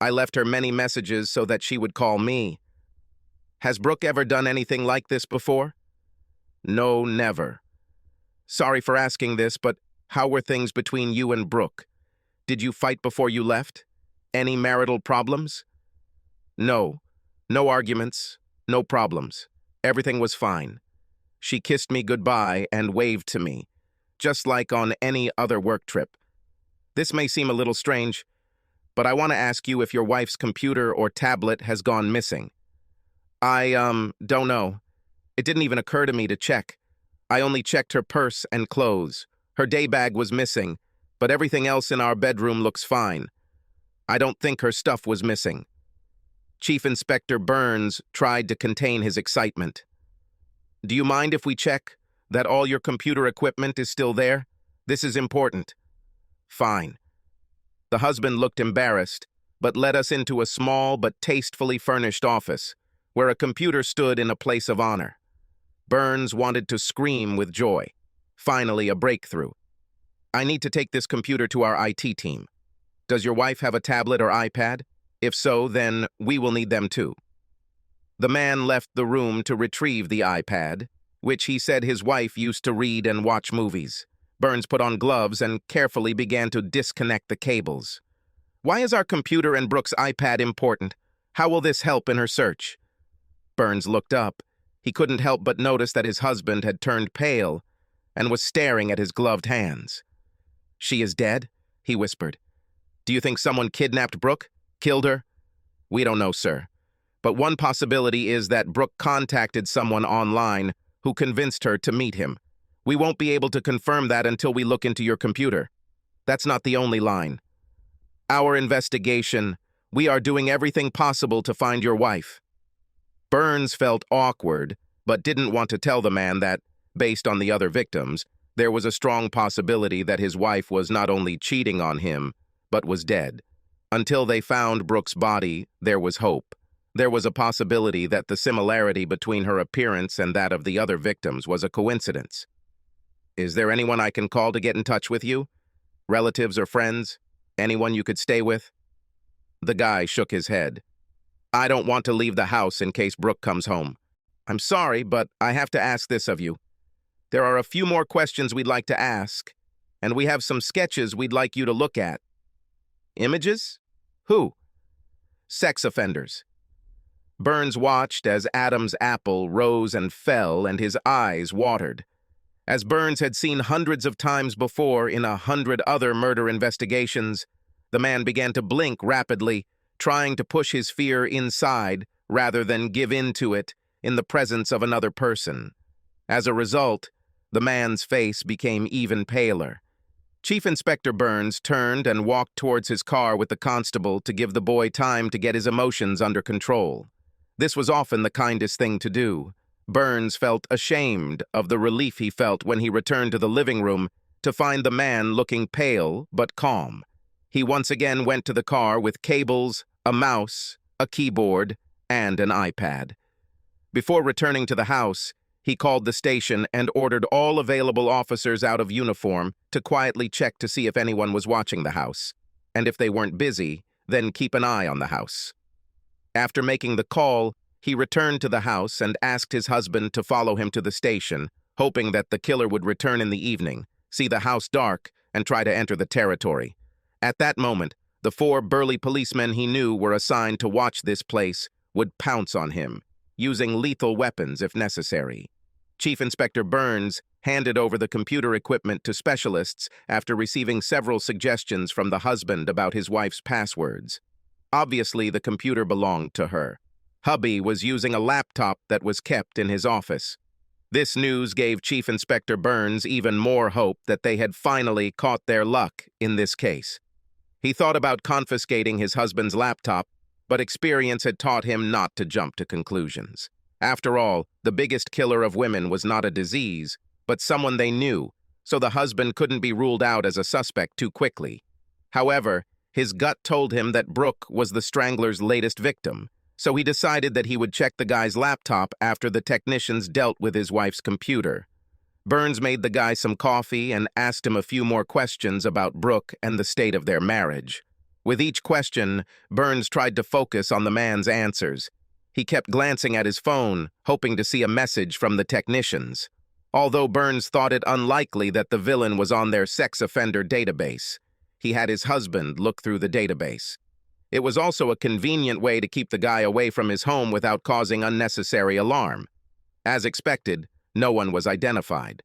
I left her many messages so that she would call me." "Has Brooke ever done anything like this before?" "No, never." "Sorry for asking this, but how were things between you and Brooke? Did you fight before you left? Any marital problems?" "No. No arguments, no problems. Everything was fine. She kissed me goodbye and waved to me, just like on any other work trip. This may seem a little strange, but I want to ask you if your wife's computer or tablet has gone missing." I don't know. It didn't even occur to me to check. I only checked her purse and clothes. Her day bag was missing, but everything else in our bedroom looks fine. I don't think her stuff was missing." Chief Inspector Burns tried to contain his excitement. "Do you mind if we check that all your computer equipment is still there? This is important." "Fine." The husband looked embarrassed, but led us into a small but tastefully furnished office, where a computer stood in a place of honor. Burns wanted to scream with joy. Finally, a breakthrough. "I need to take this computer to our IT team. Does your wife have a tablet or iPad? If so, then we will need them too." The man left the room to retrieve the iPad, which he said his wife used to read and watch movies. Burns put on gloves and carefully began to disconnect the cables. "Why is our computer and Brooke's iPad important? How will this help in her search?" Burns looked up. He couldn't help but notice that his husband had turned pale and was staring at his gloved hands. "She is dead?" he whispered. "Do you think someone kidnapped Brooke? Killed her?" "We don't know, sir. But one possibility is that Brooke contacted someone online who convinced her to meet him. We won't be able to confirm that until we look into your computer. That's not the only line. Our investigation, we are doing everything possible to find your wife." Burns felt awkward, but didn't want to tell the man that, based on the other victims, there was a strong possibility that his wife was not only cheating on him, but was dead. Until they found Brooke's body, there was hope. There was a possibility that the similarity between her appearance and that of the other victims was a coincidence. "Is there anyone I can call to get in touch with you? Relatives or friends? Anyone you could stay with?" The guy shook his head. "I don't want to leave the house in case Brooke comes home. I'm sorry, but I have to ask this of you. There are a few more questions we'd like to ask, and we have some sketches we'd like you to look at. Images? Who? Sex offenders. Burns watched as Adam's apple rose and fell, and his eyes watered. As Burns had seen hundreds of times before in 100 other murder investigations, the man began to blink rapidly, trying to push his fear inside rather than give in to it in the presence of another person. As a result, the man's face became even paler. Chief Inspector Burns turned and walked towards his car with the constable to give the boy time to get his emotions under control. This was often the kindest thing to do. Burns felt ashamed of the relief he felt when he returned to the living room to find the man looking pale but calm. He once again went to the car with cables, a mouse, a keyboard, and an iPad. Before returning to the house, he called the station and ordered all available officers out of uniform to quietly check to see if anyone was watching the house, and if they weren't busy, then keep an eye on the house. After making the call, he returned to the house and asked his husband to follow him to the station, hoping that the killer would return in the evening, see the house dark, and try to enter the territory. At that moment, the 4 burly policemen he knew were assigned to watch this place would pounce on him, using lethal weapons if necessary. Chief Inspector Burns handed over the computer equipment to specialists after receiving several suggestions from the husband about his wife's passwords. Obviously, the computer belonged to her. Hubby was using a laptop that was kept in his office. This news gave Chief Inspector Burns even more hope that they had finally caught their luck in this case. He thought about confiscating his husband's laptop, but experience had taught him not to jump to conclusions. After all, the biggest killer of women was not a disease, but someone they knew, so the husband couldn't be ruled out as a suspect too quickly. However, his gut told him that Brooke was the strangler's latest victim, so he decided that he would check the guy's laptop after the technicians dealt with his wife's computer. Burns made the guy some coffee and asked him a few more questions about Brooke and the state of their marriage. With each question, Burns tried to focus on the man's answers. He kept glancing at his phone, hoping to see a message from the technicians. Although Burns thought it unlikely that the villain was on their sex offender database, he had his husband look through the database. It was also a convenient way to keep the guy away from his home without causing unnecessary alarm. As expected, no one was identified.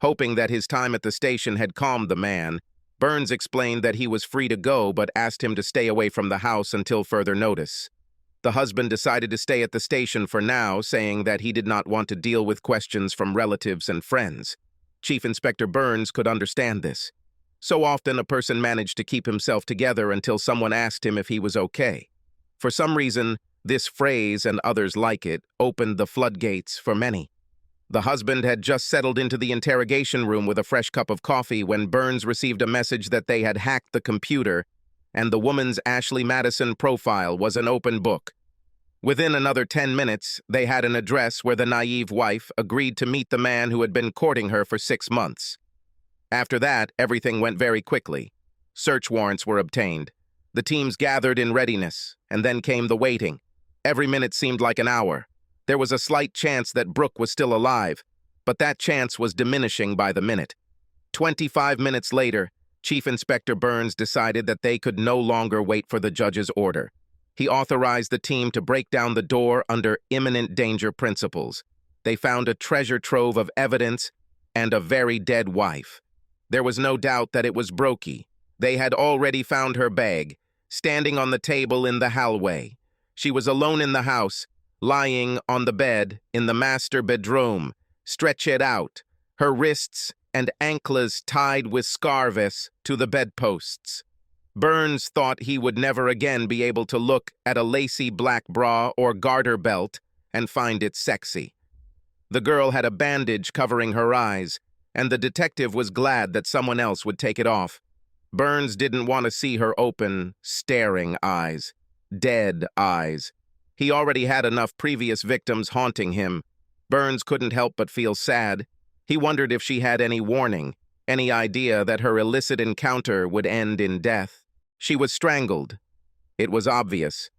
Hoping that his time at the station had calmed the man, Burns explained that he was free to go but asked him to stay away from the house until further notice. The husband decided to stay at the station for now, saying that he did not want to deal with questions from relatives and friends. Chief Inspector Burns could understand this. So often a person managed to keep himself together until someone asked him if he was okay. For some reason, this phrase and others like it opened the floodgates for many. The husband had just settled into the interrogation room with a fresh cup of coffee when Burns received a message that they had hacked the computer and the woman's Ashley Madison profile was an open book. Within another 10 minutes, they had an address where the naive wife agreed to meet the man who had been courting her for 6 months. After that, everything went very quickly. Search warrants were obtained. The teams gathered in readiness, and then came the waiting. Every minute seemed like an hour. There was a slight chance that Brooke was still alive, but that chance was diminishing by the minute. 25 minutes later, Chief Inspector Burns decided that they could no longer wait for the judge's order. He authorized the team to break down the door under imminent danger principles. They found a treasure trove of evidence and a very dead wife. There was no doubt that it was Brooke. They had already found her bag, standing on the table in the hallway. She was alone in the house, lying on the bed in the master bedroom, stretched out, her wrists and ankles tied with scarves to the bedposts. Burns thought he would never again be able to look at a lacy black bra or garter belt and find it sexy. The girl had a bandage covering her eyes, and the detective was glad that someone else would take it off. Burns didn't want to see her open, staring eyes. Dead eyes. He already had enough previous victims haunting him. Burns couldn't help but feel sad. He wondered if she had any warning, any idea that her illicit encounter would end in death. She was strangled. It was obvious.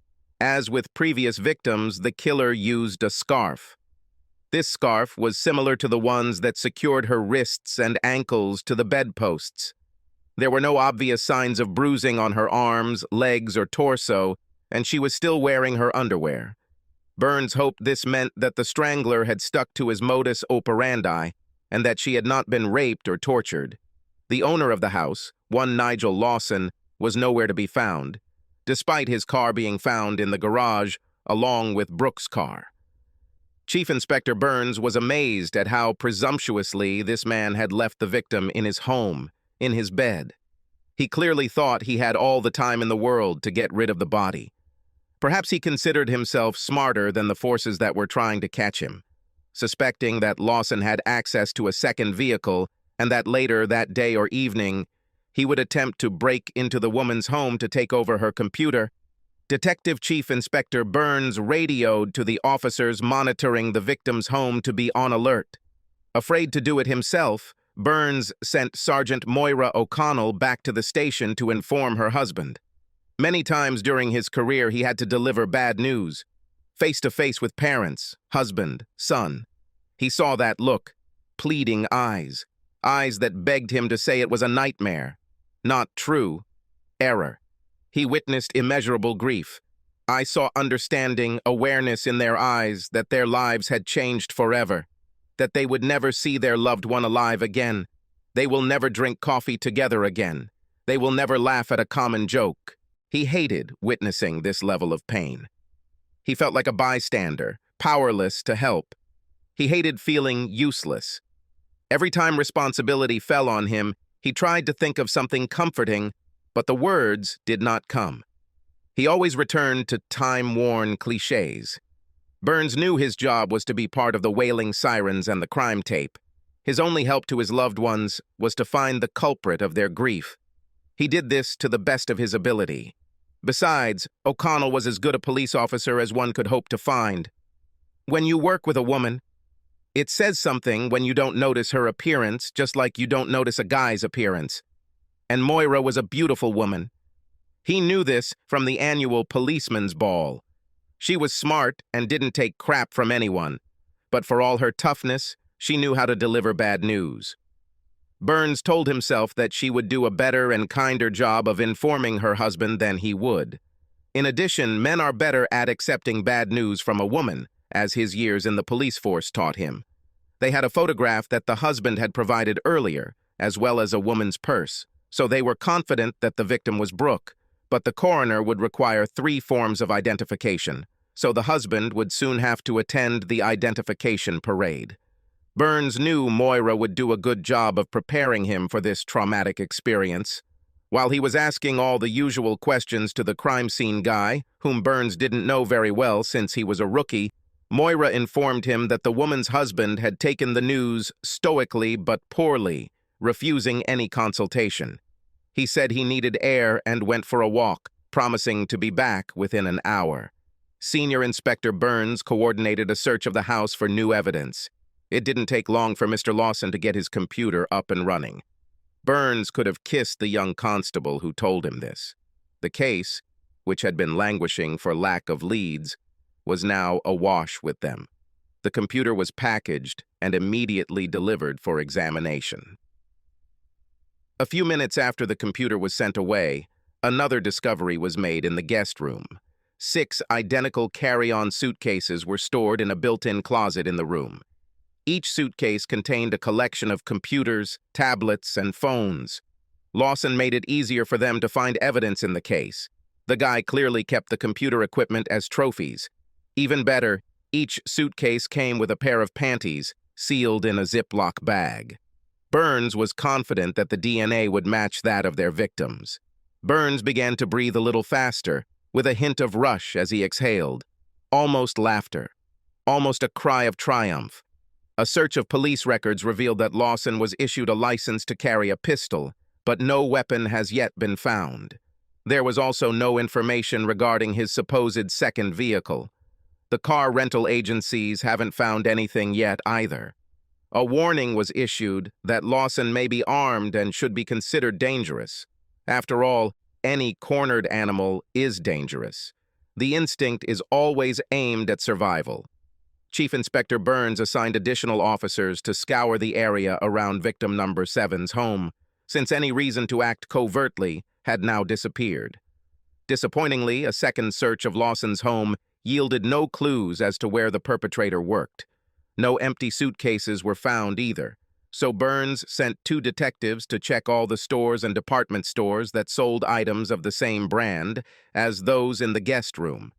As with previous victims, the killer used a scarf. This scarf was similar to the ones that secured her wrists and ankles to the bedposts. There were no obvious signs of bruising on her arms, legs, or torso, and she was still wearing her underwear. Burns hoped this meant that the strangler had stuck to his modus operandi and that she had not been raped or tortured. The owner of the house, one Nigel Lawson, was nowhere to be found, despite his car being found in the garage along with Brooks' car. Chief Inspector Burns was amazed at how presumptuously this man had left the victim in his home, in his bed. He clearly thought he had all the time in the world to get rid of the body. Perhaps he considered himself smarter than the forces that were trying to catch him, suspecting that Lawson had access to a second vehicle and that later that day or evening, he would attempt to break into the woman's home to take over her computer. Detective Chief Inspector Burns radioed to the officers monitoring the victim's home to be on alert. Afraid to do it himself, Burns sent Sergeant Moira O'Connell back to the station to inform her husband. Many times during his career, he had to deliver bad news, face-to-face with parents, husband, son. He saw that look, pleading eyes that begged him to say it was a nightmare. Not true. Error. He witnessed immeasurable grief. I saw understanding, awareness in their eyes that their lives had changed forever, that they would never see their loved one alive again. They will never drink coffee together again. They will never laugh at a common joke. He hated witnessing this level of pain. He felt like a bystander, powerless to help. He hated feeling useless. Every time responsibility fell on him, he tried to think of something comforting, but the words did not come. He always returned to time-worn cliches. Burns knew his job was to be part of the wailing sirens and the crime tape. His only help to his loved ones was to find the culprit of their grief. He did this to the best of his ability. Besides, O'Connell was as good a police officer as one could hope to find. When you work with a woman, it says something when you don't notice her appearance, just like you don't notice a guy's appearance. And Moira was a beautiful woman. He knew this from the annual policeman's ball. She was smart and didn't take crap from anyone, but for all her toughness, she knew how to deliver bad news. Burns told himself that she would do a better and kinder job of informing her husband than he would. In addition, men are better at accepting bad news from a woman, as his years in the police force taught him. They had a photograph that the husband had provided earlier, as well as a woman's purse, so they were confident that the victim was Brooke, but the coroner would require 3 forms of identification, so the husband would soon have to attend the identification parade. Burns knew Moira would do a good job of preparing him for this traumatic experience. While he was asking all the usual questions to the crime scene guy, whom Burns didn't know very well since he was a rookie, Moira informed him that the woman's husband had taken the news stoically but poorly, refusing any consultation. He said he needed air and went for a walk, promising to be back within an hour. Senior Inspector Burns coordinated a search of the house for new evidence. It didn't take long for Mr. Lawson to get his computer up and running. Burns could have kissed the young constable who told him this. The case, which had been languishing for lack of leads, was now awash with them. The computer was packaged and immediately delivered for examination. A few minutes after the computer was sent away, another discovery was made in the guest room. 6 identical carry-on suitcases were stored in a built-in closet in the room. Each suitcase contained a collection of computers, tablets, and phones. Lawson made it easier for them to find evidence in the case. The guy clearly kept the computer equipment as trophies. Even better, each suitcase came with a pair of panties, sealed in a Ziploc bag. Burns was confident that the DNA would match that of their victims. Burns began to breathe a little faster, with a hint of rush as he exhaled. Almost laughter. Almost a cry of triumph. A search of police records revealed that Lawson was issued a license to carry a pistol, but no weapon has yet been found. There was also no information regarding his supposed second vehicle. The car rental agencies haven't found anything yet either. A warning was issued that Lawson may be armed and should be considered dangerous. After all, any cornered animal is dangerous. The instinct is always aimed at survival. Chief Inspector Burns assigned additional officers to scour the area around victim number 7's home, since any reason to act covertly had now disappeared. Disappointingly, a second search of Lawson's home yielded no clues as to where the perpetrator worked. No empty suitcases were found either, so Burns sent 2 detectives to check all the stores and department stores that sold items of the same brand as those in the guest room.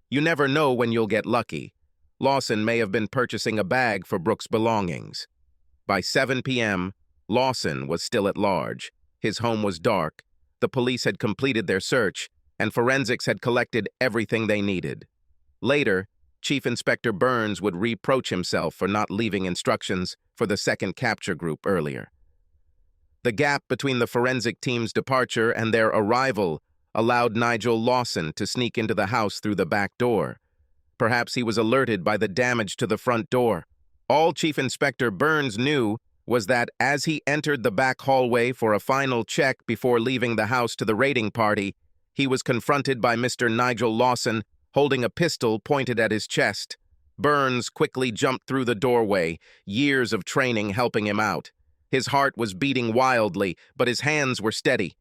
You never know when you'll get lucky. Lawson may have been purchasing a bag for Brooke's belongings. By 7 p.m., Lawson was still at large. His home was dark. The police had completed their search, and forensics had collected everything they needed. Later, Chief Inspector Burns would reproach himself for not leaving instructions for the second capture group earlier. The gap between the forensic team's departure and their arrival allowed Nigel Lawson to sneak into the house through the back door. Perhaps he was alerted by the damage to the front door. All Chief Inspector Burns knew was that as he entered the back hallway for a final check before leaving the house to the raiding party, he was confronted by Mr. Nigel Lawson holding a pistol pointed at his chest. Burns quickly jumped through the doorway, years of training helping him out. His heart was beating wildly, but his hands were steady.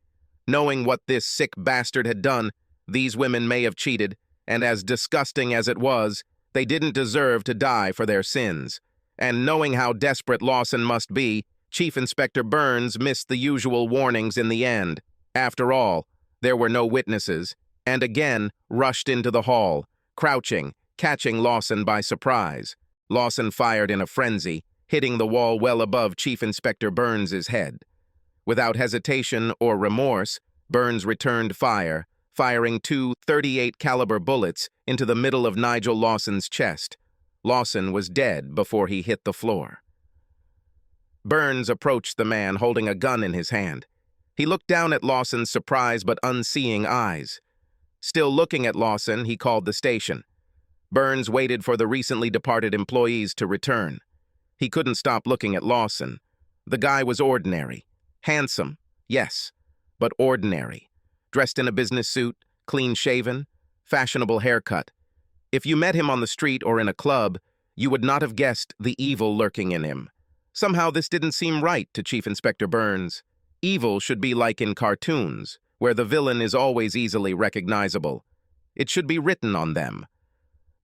Knowing what this sick bastard had done, these women may have cheated, and as disgusting as it was, they didn't deserve to die for their sins. And knowing how desperate Lawson must be, Chief Inspector Burns missed the usual warnings in the end. After all, there were no witnesses, and again rushed into the hall, crouching, catching Lawson by surprise. Lawson fired in a frenzy, hitting the wall well above Chief Inspector Burns's head. Without hesitation or remorse, Burns returned fire, firing 2 .38 caliber bullets into the middle of Nigel Lawson's chest. Lawson was dead before he hit the floor. Burns approached the man holding a gun in his hand. He looked down at Lawson's surprised but unseeing eyes. Still looking at Lawson, he called the station. Burns waited for the recently departed employees to return. He couldn't stop looking at Lawson. The guy was ordinary. Handsome, yes, but ordinary. Dressed in a business suit, clean-shaven, fashionable haircut. If you met him on the street or in a club, you would not have guessed the evil lurking in him. Somehow this didn't seem right to Chief Inspector Burns. Evil should be like in cartoons, where the villain is always easily recognizable. It should be written on them.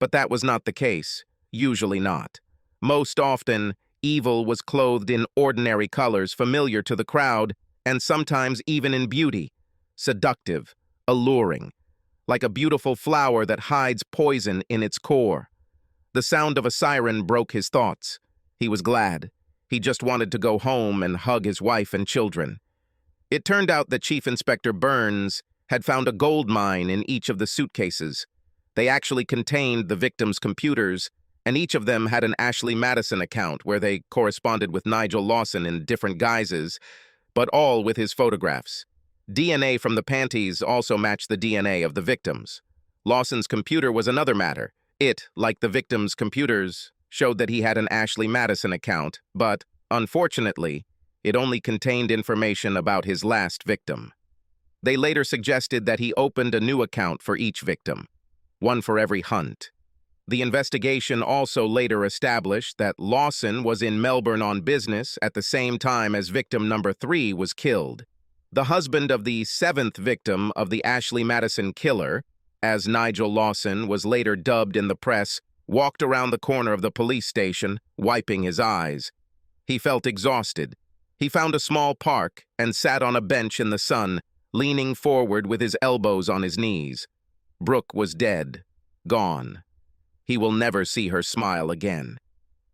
But that was not the case, usually not. Most often, evil was clothed in ordinary colors familiar to the crowd, and sometimes even in beauty. Seductive, alluring, like a beautiful flower that hides poison in its core. The sound of a siren broke his thoughts. He was glad. He just wanted to go home and hug his wife and children. It turned out that Chief Inspector Burns had found a gold mine in each of the suitcases. They actually contained the victims' computers, and each of them had an Ashley Madison account where they corresponded with Nigel Lawson in different guises, but all with his photographs. DNA from the panties also matched the DNA of the victims. Lawson's computer was another matter. It, like the victims' computers, showed that he had an Ashley Madison account, but, unfortunately, it only contained information about his last victim. They later suggested that he opened a new account for each victim, one for every hunt. The investigation also later established that Lawson was in Melbourne on business at the same time as victim number 3 was killed. The husband of the 7th victim of the Ashley Madison killer, as Nigel Lawson was later dubbed in the press, walked around the corner of the police station, wiping his eyes. He felt exhausted. He found a small park and sat on a bench in the sun, leaning forward with his elbows on his knees. Brooke was dead, gone. He will never see her smile again.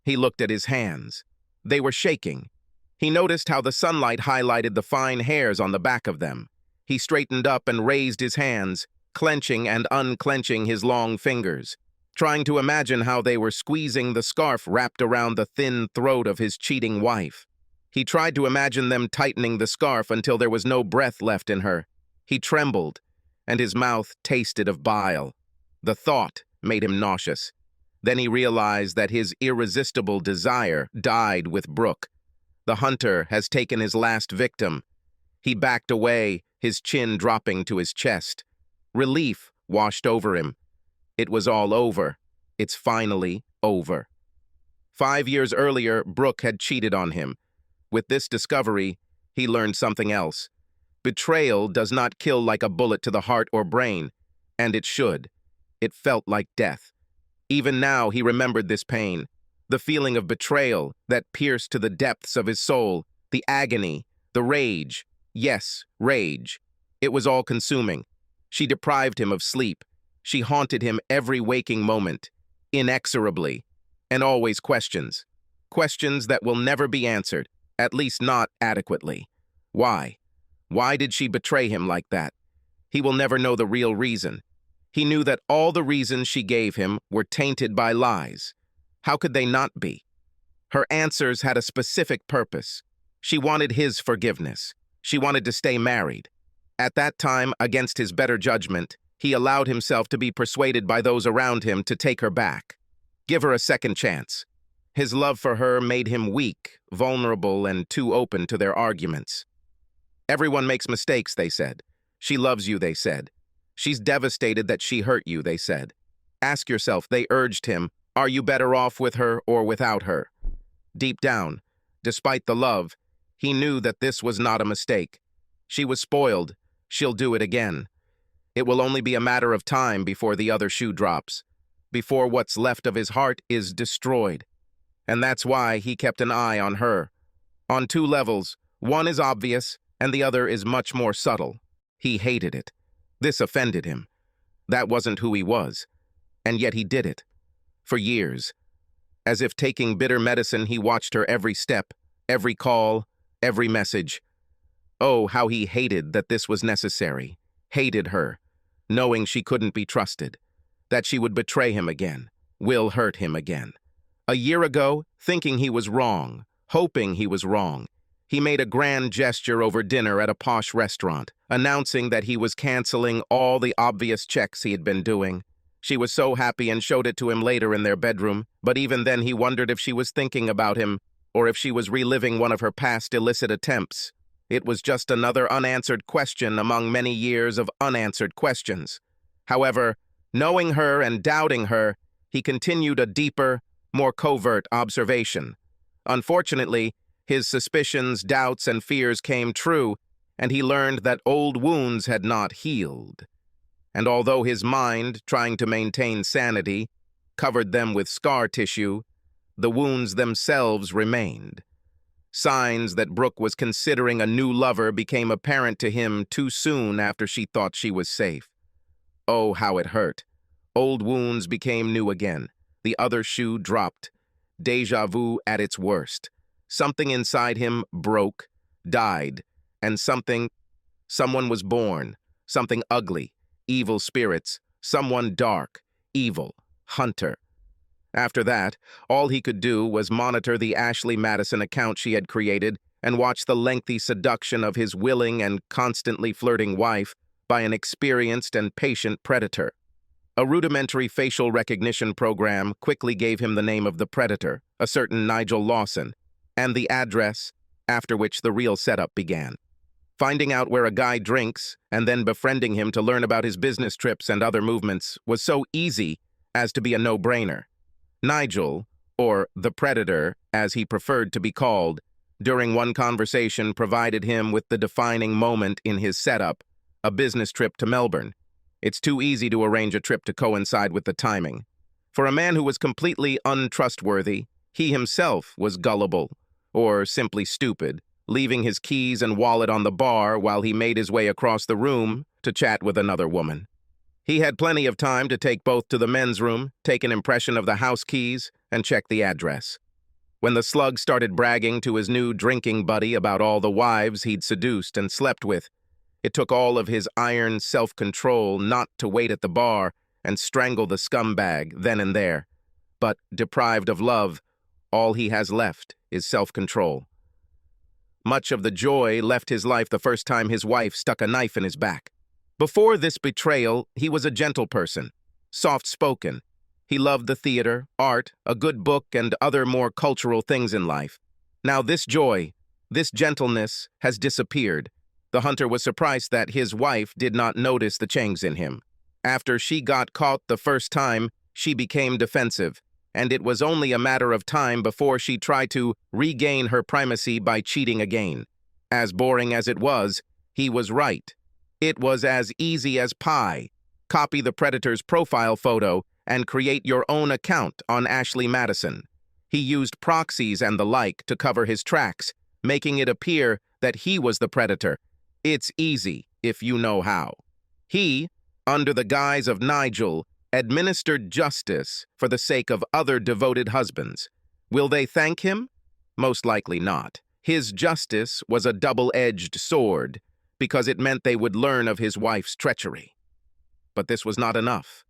He looked at his hands. They were shaking. He noticed how the sunlight highlighted the fine hairs on the back of them. He straightened up and raised his hands, clenching and unclenching his long fingers, trying to imagine how they were squeezing the scarf wrapped around the thin throat of his cheating wife. He tried to imagine them tightening the scarf until there was no breath left in her. He trembled, and his mouth tasted of bile. The thought made him nauseous. Then he realized that his irresistible desire died with Brooke. The hunter has taken his last victim. He backed away, his chin dropping to his chest. Relief washed over him. It was all over. It's finally over. 5 years earlier, Brooke had cheated on him. With this discovery, he learned something else. Betrayal does not kill like a bullet to the heart or brain, and it should. It felt like death. Even now, he remembered this pain, the feeling of betrayal that pierced to the depths of his soul, the agony, the rage. Yes, rage. It was all-consuming. She deprived him of sleep. She haunted him every waking moment, inexorably, and always questions. Questions that will never be answered, at least not adequately. Why? Why did she betray him like that? He will never know the real reason. He knew that all the reasons she gave him were tainted by lies. How could they not be? Her answers had a specific purpose. She wanted his forgiveness. She wanted to stay married. At that time, against his better judgment, he allowed himself to be persuaded by those around him to take her back. Give her a second chance. His love for her made him weak, vulnerable, and too open to their arguments. Everyone makes mistakes, they said. She loves you, they said. She's devastated that she hurt you, they said. Ask yourself, they urged him, are you better off with her or without her? Deep down, despite the love, he knew that this was not a mistake. She was spoiled. She'll do it again. It will only be a matter of time before the other shoe drops, before what's left of his heart is destroyed. And that's why he kept an eye on her. On two levels, one is obvious and the other is much more subtle. He hated it. This offended him. That wasn't who he was. And yet he did it. For years. As if taking bitter medicine, he watched her every step, every call, every message. Oh, how he hated that this was necessary. Hated her, knowing she couldn't be trusted. That she would betray him again, will hurt him again. A year ago, thinking he was wrong, hoping he was wrong, he made a grand gesture over dinner at a posh restaurant, announcing that he was canceling all the obvious checks he had been doing. She was so happy and showed it to him later in their bedroom, but even then he wondered if she was thinking about him or if she was reliving one of her past illicit attempts. It was just another unanswered question among many years of unanswered questions. However, knowing her and doubting her, he continued a deeper, more covert observation. Unfortunately, his suspicions, doubts, and fears came true, and he learned that old wounds had not healed. And although his mind, trying to maintain sanity, covered them with scar tissue, the wounds themselves remained. Signs that Brooke was considering a new lover became apparent to him too soon after she thought she was safe. Oh, how it hurt. Old wounds became new again. The other shoe dropped. Déjà vu at its worst. Something inside him broke, died, and someone was born, something ugly, evil spirits, someone dark, evil, Hunter. After that, all he could do was monitor the Ashley Madison account she had created and watch the lengthy seduction of his willing and constantly flirting wife by an experienced and patient predator. A rudimentary facial recognition program quickly gave him the name of the predator, a certain Nigel Lawson, and the address, after which the real setup began. Finding out where a guy drinks and then befriending him to learn about his business trips and other movements was so easy as to be a no-brainer. Nigel, or the Predator, as he preferred to be called, during one conversation provided him with the defining moment in his setup, a business trip to Melbourne. It's too easy to arrange a trip to coincide with the timing. For a man who was completely untrustworthy, he himself was gullible, or simply stupid, leaving his keys and wallet on the bar while he made his way across the room to chat with another woman. He had plenty of time to take both to the men's room, take an impression of the house keys, and check the address. When the slug started bragging to his new drinking buddy about all the wives he'd seduced and slept with, it took all of his iron self-control not to wait at the bar and strangle the scumbag then and there. But, deprived of love, all he has left is self-control. Much of the joy left his life the first time his wife stuck a knife in his back. Before this betrayal, he was a gentle person, soft-spoken. He loved the theater, art, a good book, and other more cultural things in life. Now this joy, this gentleness, has disappeared. The hunter was surprised that his wife did not notice the change in him. After she got caught the first time, she became defensive, and it was only a matter of time before she tried to regain her primacy by cheating again. As boring as it was, he was right. It was as easy as pie. Copy the predator's profile photo and create your own account on Ashley Madison. He used proxies and the like to cover his tracks, making it appear that he was the predator. It's easy if you know how. He, under the guise of Nigel, administered justice for the sake of other devoted husbands. Will they thank him? Most likely not. His justice was a double-edged sword, because it meant they would learn of his wife's treachery. But this was not enough.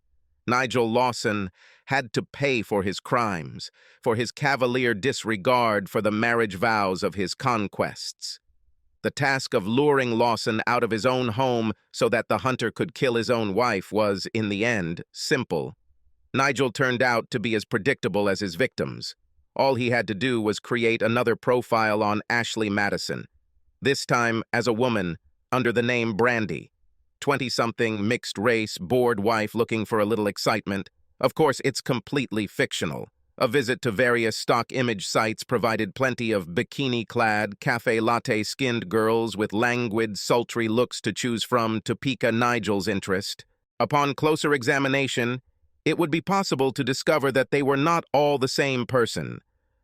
Nigel Lawson had to pay for his crimes, for his cavalier disregard for the marriage vows of his conquests. The task of luring Lawson out of his own home so that the hunter could kill his own wife was, in the end, simple. Nigel turned out to be as predictable as his victims. All he had to do was create another profile on Ashley Madison, this time as a woman under the name Brandy. 20-something, mixed-race, bored wife looking for a little excitement. Of course, it's completely fictional. A visit to various stock image sites provided plenty of bikini-clad, cafe latte-skinned girls with languid, sultry looks to choose from to pique Nigel's interest. Upon closer examination, it would be possible to discover that they were not all the same person.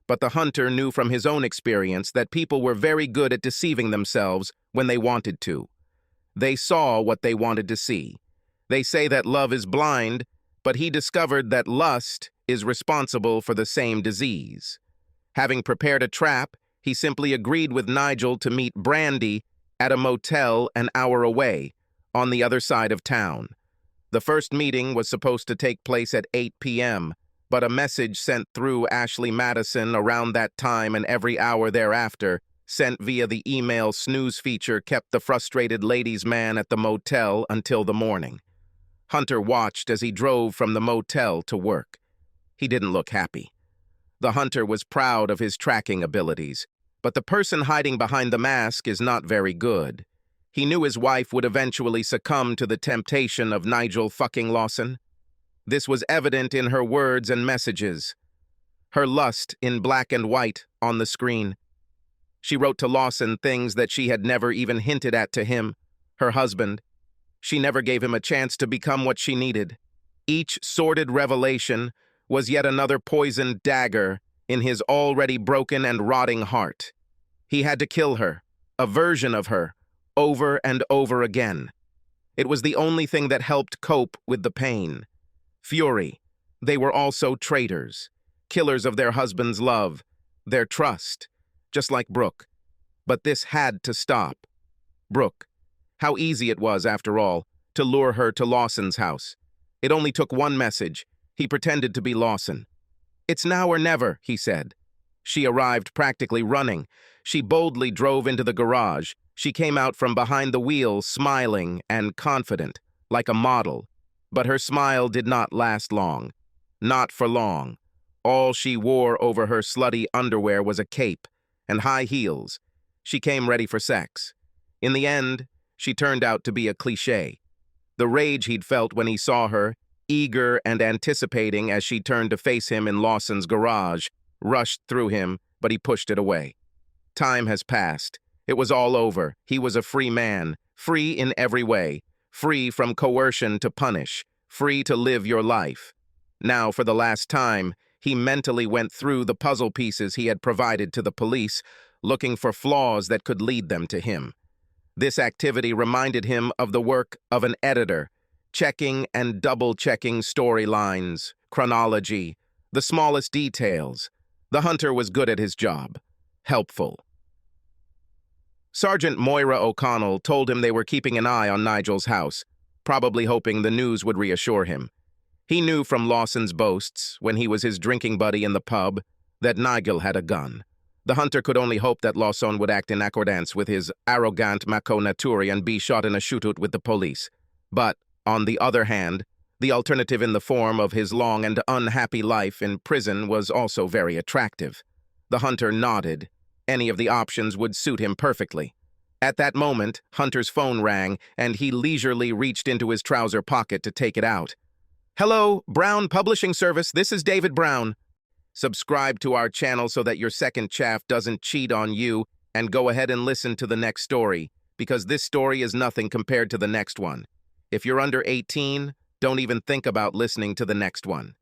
But the hunter knew from his own experience that people were very good at deceiving themselves when they wanted to. They saw what they wanted to see. They say that love is blind, but he discovered that lust is responsible for the same disease. Having prepared a trap, he simply agreed with Nigel to meet Brandy at a motel an hour away, on the other side of town. The first meeting was supposed to take place at 8 p.m., but a message sent through Ashley Madison around that time and every hour thereafter, sent via the email snooze feature, kept the frustrated ladies' man at the motel until the morning. Hunter watched as he drove from the motel to work. He didn't look happy. The hunter was proud of his tracking abilities, but the person hiding behind the mask is not very good. He knew his wife would eventually succumb to the temptation of Nigel fucking Lawson. This was evident in her words and messages. Her lust in black and white on the screen. She wrote to Lawson things that she had never even hinted at to him, her husband. She never gave him a chance to become what she needed. Each sordid revelation was yet another poisoned dagger in his already broken and rotting heart. He had to kill her, a version of her, over and over again. It was the only thing that helped cope with the pain. Fury. They were also traitors, killers of their husband's love, their trust, just like Brooke. But this had to stop. Brooke. How easy it was, after all, to lure her to Lawson's house. It only took one message. He pretended to be Lawson. "It's now or never," he said. She arrived practically running. She boldly drove into the garage. She came out from behind the wheel, smiling and confident, like a model. But her smile did not last long. Not for long. All she wore over her slutty underwear was a cape and high heels. She came ready for sex. In the end, she turned out to be a cliché. The rage he'd felt when he saw her, eager and anticipating as she turned to face him in Lawson's garage, rushed through him, but he pushed it away. Time has passed. It was all over. He was a free man, free in every way, free from coercion to punish, free to live your life. Now, for the last time, he mentally went through the puzzle pieces he had provided to the police, looking for flaws that could lead them to him. This activity reminded him of the work of an editor, checking and double-checking storylines, chronology, the smallest details. The hunter was good at his job. Helpful. Sergeant Moira O'Connell told him they were keeping an eye on Nigel's house, probably hoping the news would reassure him. He knew from Lawson's boasts, when he was his drinking buddy in the pub, that Nigel had a gun. The hunter could only hope that Lawson would act in accordance with his arrogant macho nature and be shot in a shootout with the police. But, on the other hand, the alternative in the form of his long and unhappy life in prison was also very attractive. The hunter nodded. Any of the options would suit him perfectly. At that moment, Hunter's phone rang, and he leisurely reached into his trouser pocket to take it out. "Hello, Brown Publishing Service, this is David Brown." Subscribe to our channel so that your second chaff doesn't cheat on you, and go ahead and listen to the next story, because this story is nothing compared to the next one. If you're under 18, don't even think about listening to the next one.